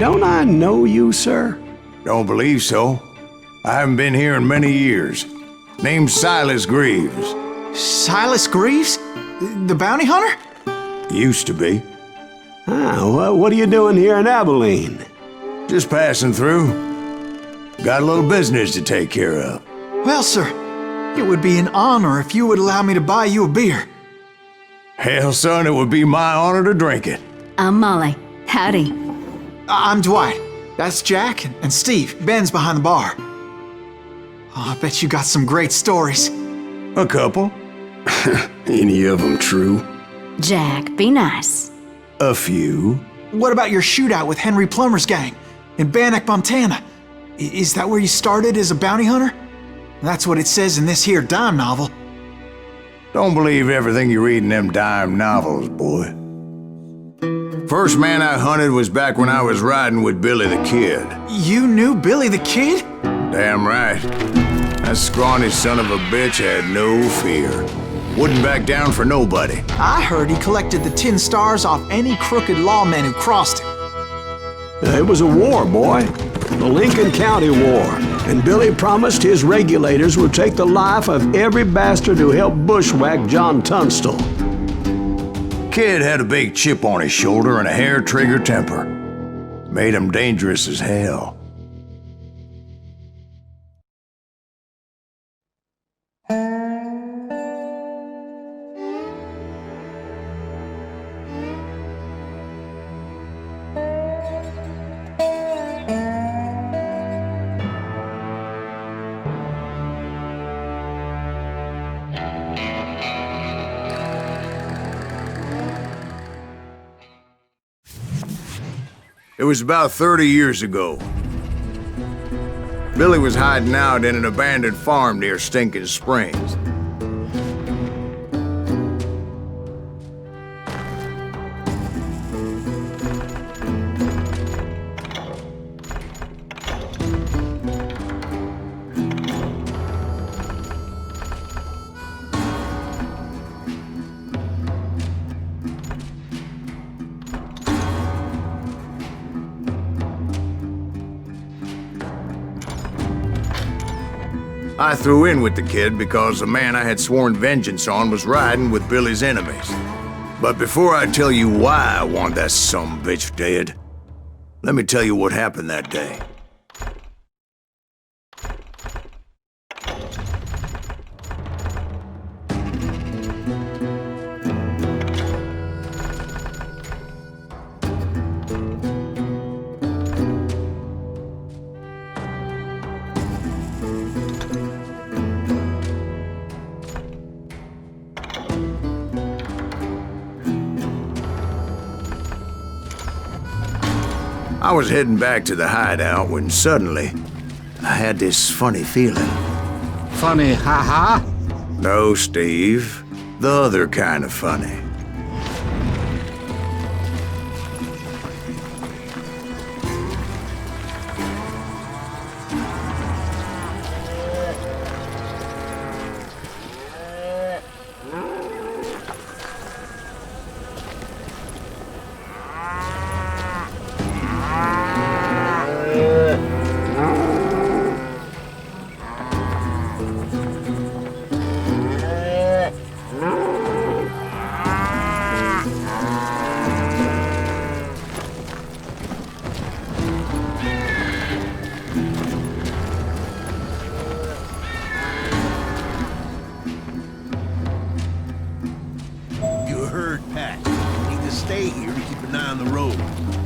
don't I know you, sir? Don't believe so. I haven't been here in many years. Name's Silas Greaves. Silas Greaves? The bounty hunter? Used to be. Well, what are you doing here in Abilene? Just passing through. Got a little business to take care of. Well, sir, it would be an honor if you would allow me to buy you a beer. Hell, son, it would be my honor to drink it. I'm Molly. Howdy. I'm Dwight. That's Jack and Steve. Ben's behind the bar. Oh, I bet you got some great stories. A couple. Any of them true? Jack, be nice. A few. What about your shootout with Henry Plummer's gang in Bannock, Montana? Is that where you started as a bounty hunter? That's what it says in this here dime novel. Don't believe everything you read in them dime novels, boy. First man I hunted was back when I was riding with Billy the Kid. You knew Billy the Kid? Damn right. That scrawny son of a bitch had no fear. Wouldn't back down for nobody. I heard he collected the 10 stars off any crooked lawmen who crossed him. It was a war, boy. The Lincoln County War. And Billy promised his regulators would take the life of every bastard who helped bushwhack John Tunstall. Kid had a big chip on his shoulder and a hair-trigger temper. Made him dangerous as hell. It was about 30 years ago. Billy was hiding out in an abandoned farm near Stinking Springs. I threw in with the kid because the man I had sworn vengeance on was riding with Billy's enemies. But before I tell you why I want that sumbitch dead, let me tell you what happened that day. I was heading back to the hideout when suddenly I had this funny feeling. Funny, ha-ha? No, Steve. The other kind of funny.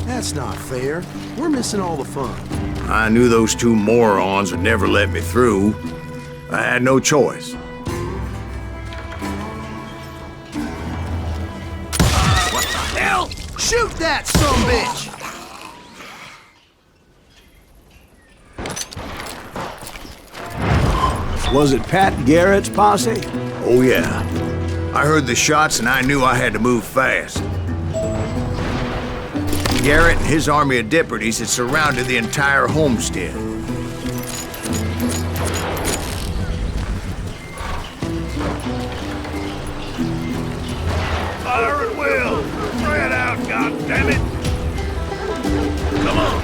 That's not fair. We're missing all the fun. I knew those two morons would never let me through. I had no choice. What the hell? Shoot that sumbitch! Was it Pat Garrett's posse? Oh yeah. I heard the shots and I knew I had to move fast. Garrett and his army of deputies had surrounded the entire homestead. Fire at will! Spread out, goddammit! Come on,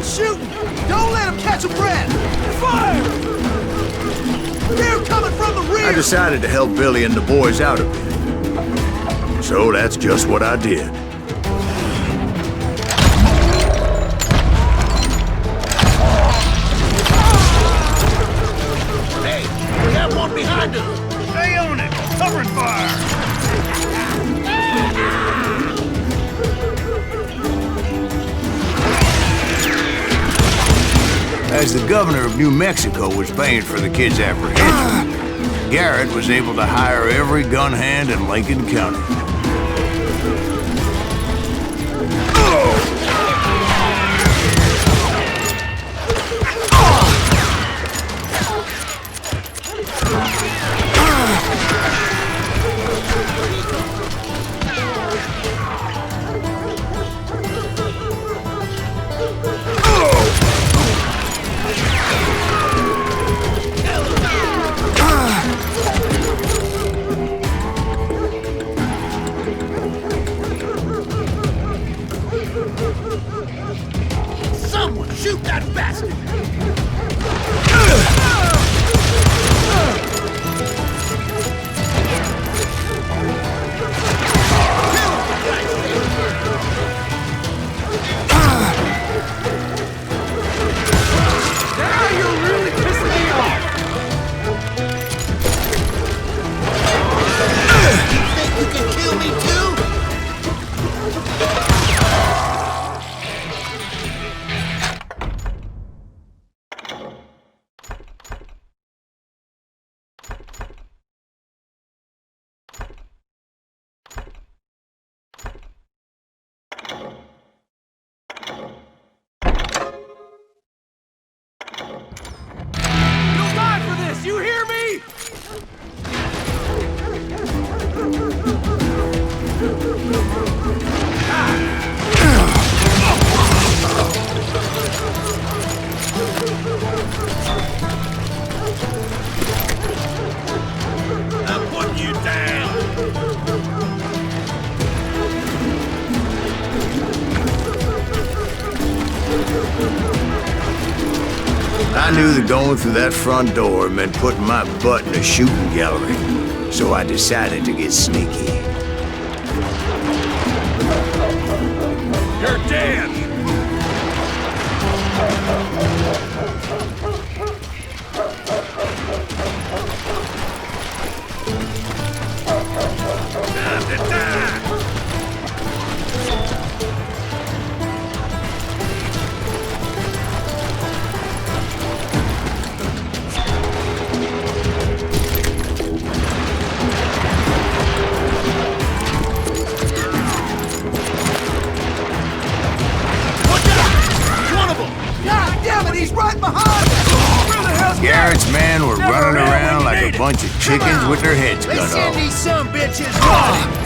shooting! Don't let them catch a breath! Fire! They're coming from the rear! I decided to help Billy and the boys out a bit. So that's just what I did. Hey, we have one behind us! Stay on it! Covering fire! As the governor of New Mexico was paying for the kid's apprehension, Garrett was able to hire every gun hand in Lincoln County. Someone shoot that bastard! Now you're really pissing me off! You think you can kill me too? You'll die for this! You hear me? I'm putting you down! I knew that going through that front door meant putting my butt in a shooting gallery, so I decided to get sneaky. You're dead! Time to die! God damn it, he's right behind us! Where the hell's Garrett's men were running around like a bunch of chickens with their heads They cut send off. these some bitches running!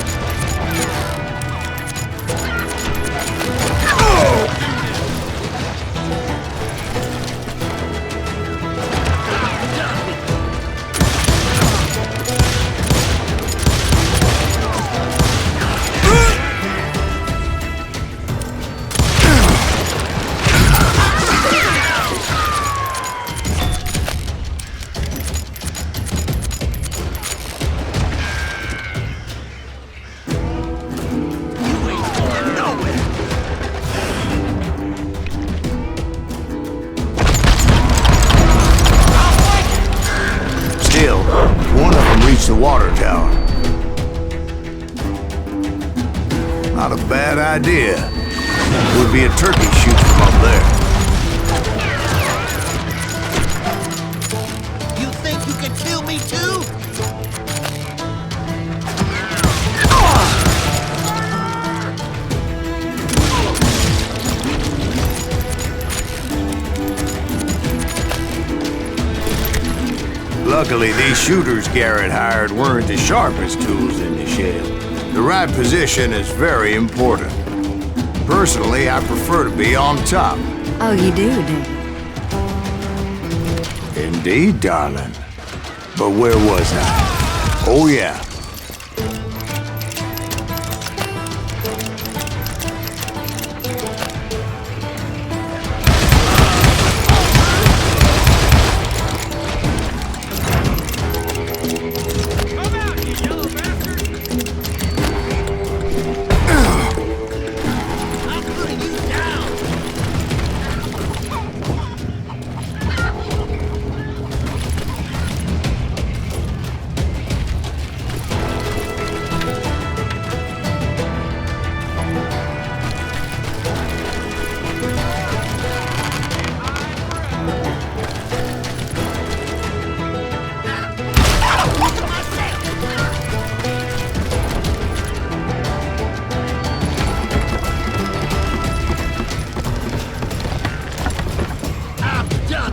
Still, one of them reached the water tower. Not a bad idea. Would be a turkey shoot from up there. You think you can kill me too? Luckily, these shooters Garrett hired weren't the sharpest tools in the shed. The right position is very important. Personally, I prefer to be on top. Oh, you do? Indeed, darling. But where was I? Oh, yeah.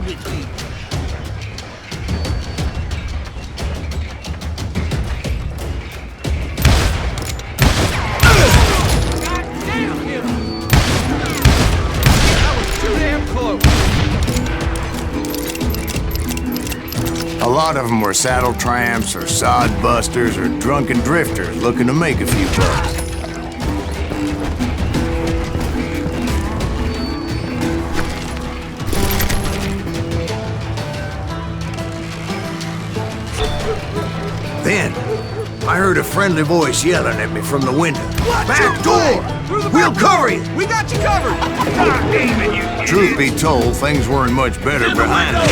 get deep. A lot of them were saddle tramps or sod busters or drunken drifters looking to make a few bucks. Then, I heard a friendly voice yelling at me from the window. Back door! We'll cover you! We got you covered! God damn it, you Truth be told, things weren't much better behind me.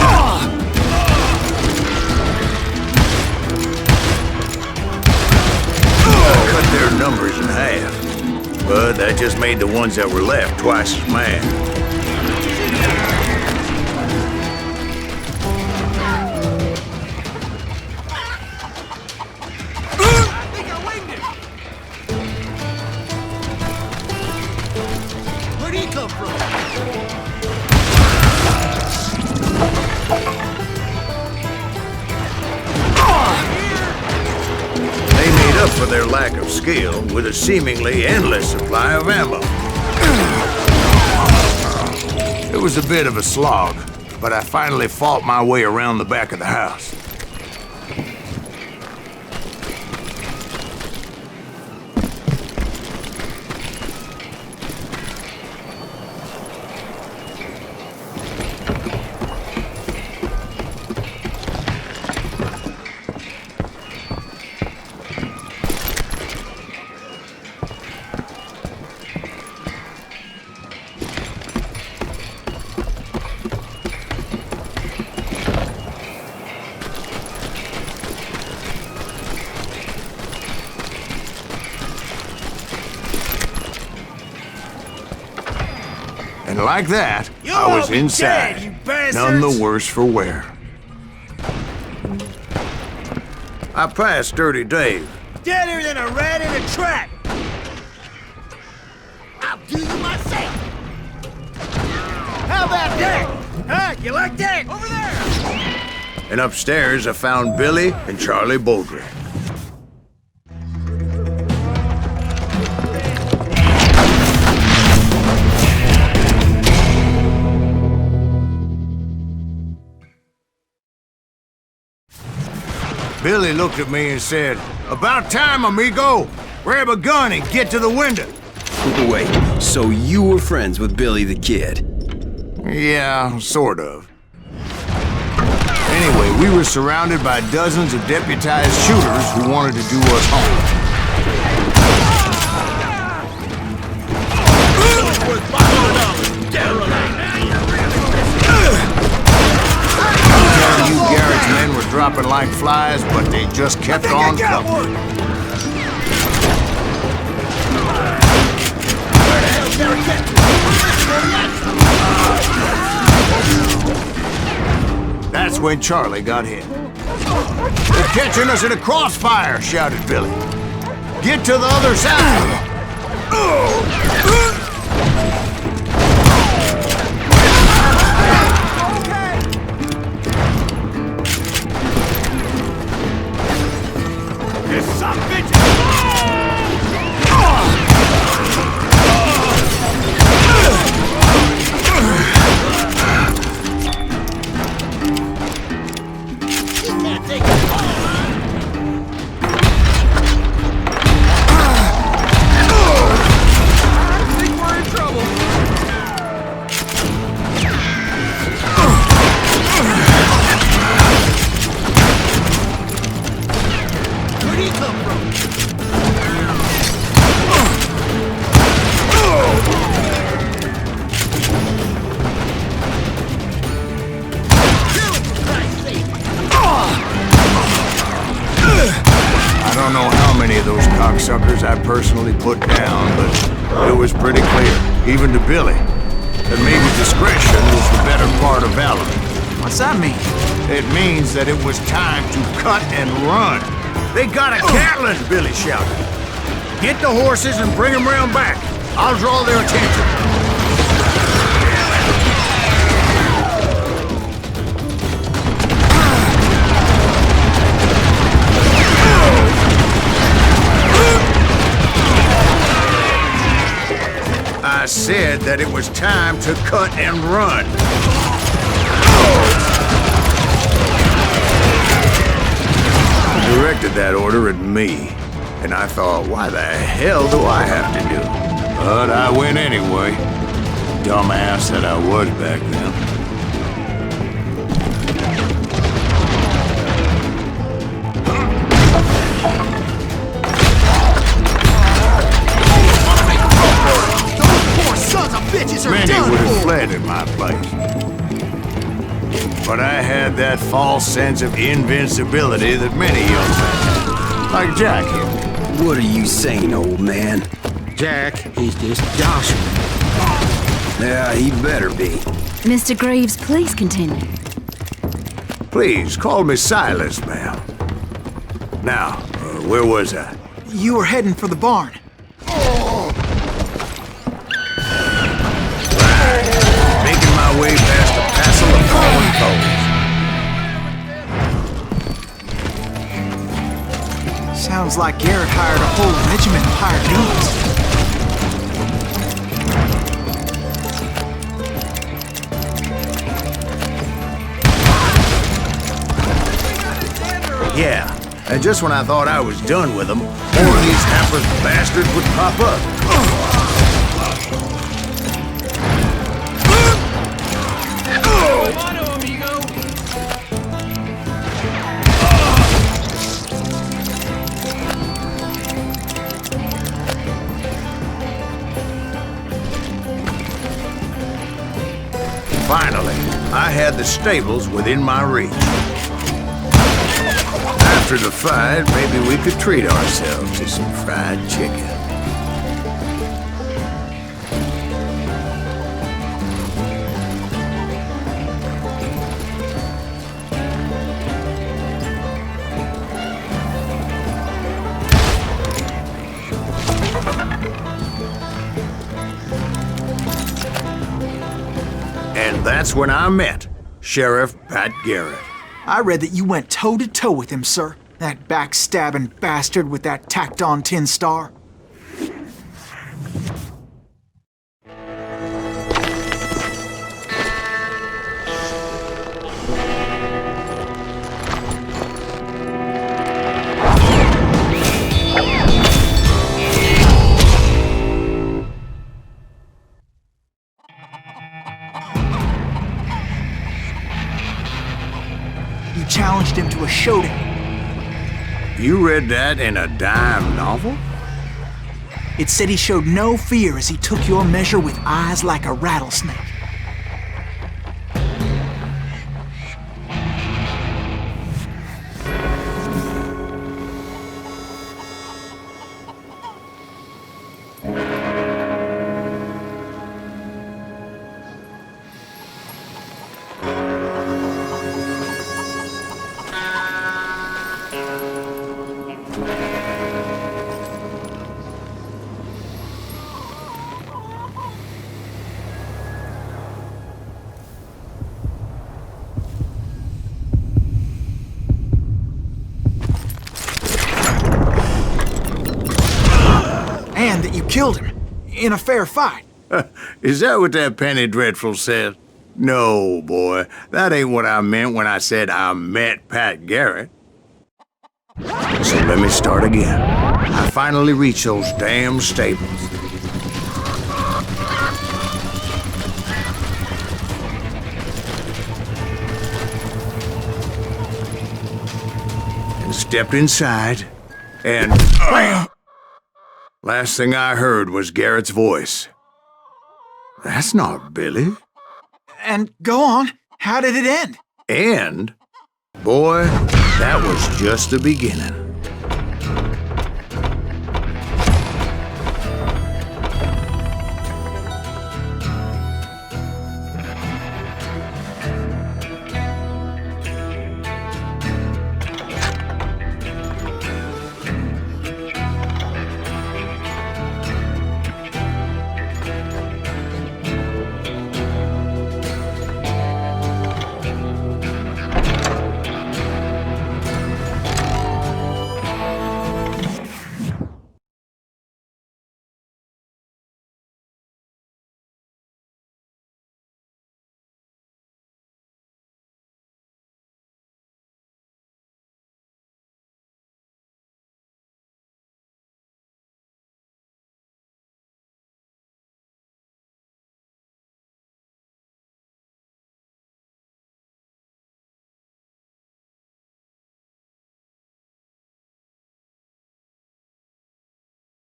Cut their numbers in half, but that just made the ones that were left twice as mad. Where'd he come from? They made up for their lack of skill with a seemingly endless supply of ammo. It was a bit of a slog, but I finally fought my way around the back of the house. And like that, I was inside, dead, you bastards! none the worse for wear. I passed Dirty Dave. Deader than a rat in a trap! I'll do you myself! How about that? Huh? You like that? Over there! And upstairs, I found Billy and Charlie Baldry. Billy looked at me and said, "About time, amigo! Grab a gun and get to the window!" Wait, so you were friends with Billy the Kid? Yeah, sort of. Anyway, we were surrounded by dozens of deputized shooters who wanted to do us harm. I'm telling you, Garrett's men were dropping like flies, but they just kept on coming. That's when Charlie got hit. "They're catching us in a crossfire!" shouted Billy. "Get to the other side!" This son of a bitch! I don't know how many of those cocksuckers I personally put down, but it was pretty clear, even to Billy, that maybe discretion was the better part of valor. What's that mean? It means that it was time to cut and run. "They got a Catlin!" Billy shouted. "Get the horses and bring them round back. I'll draw their attention." that it was time to cut and run. He directed that order at me, and I thought, why the hell do I have to do it? But I went anyway. Dumbass that I was back then. Many would have fled in my place. But I had that false sense of invincibility that many young men, like Jack here. What are you saying, old man? Jack, he's just Joshua. Yeah, he better be. Mr. Greaves, please continue. Please, call me Silas, ma'am. Now, where was I? You were heading for the barn. Making my way past a passel of fallen foes. Sounds like Garrett hired a whole regiment of hired guns. Yeah, and just when I thought I was done with them, more of these hapless bastards would pop up. Finally, I had the stables within my reach. After the fight, maybe we could treat ourselves to some fried chicken. And that's when I met Sheriff Pat Garrett. I read that you went toe-to-toe with him, sir. That backstabbing bastard with that tacked-on tin star. You challenged him to a showdown. You read that in a dime novel? It said he showed no fear as he took your measure with eyes like a rattlesnake. And that you killed him in a fair fight. Is that what that Penny Dreadful said? No, boy. That ain't what I meant when I said I met Pat Garrett. So let me start again. I finally reached those damn stables. And stepped inside, and bam! Last thing I heard was Garrett's voice. That's not Billy. And go on, how did it end? And, boy, that was just the beginning.